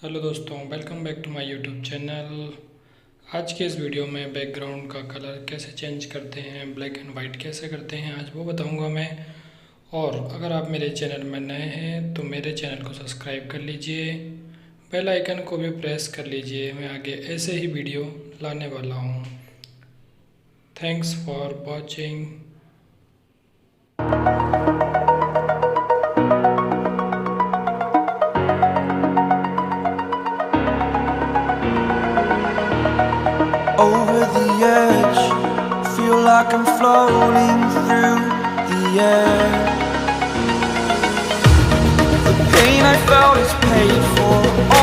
Hello दोस्तों, welcome back to my YouTube channel. आज के इस वीडियो में बैकग्राउंड का कलर कैसे चेंज करते हैं, ब्लैक एंड वाइट कैसे करते हैं, आज वो बताऊंगा मैं। और अगर आप मेरे चैनल में नए हैं तो मेरे चैनल को सब्सक्राइब कर लीजिए, बेल आइकन को भी प्रेस कर लीजिए। मैं आगे ऐसे ही वीडियो लाने वाला हूँ। Thanks for watching. Over the edge, feel like I'm floating through the air. The pain I felt is paid for.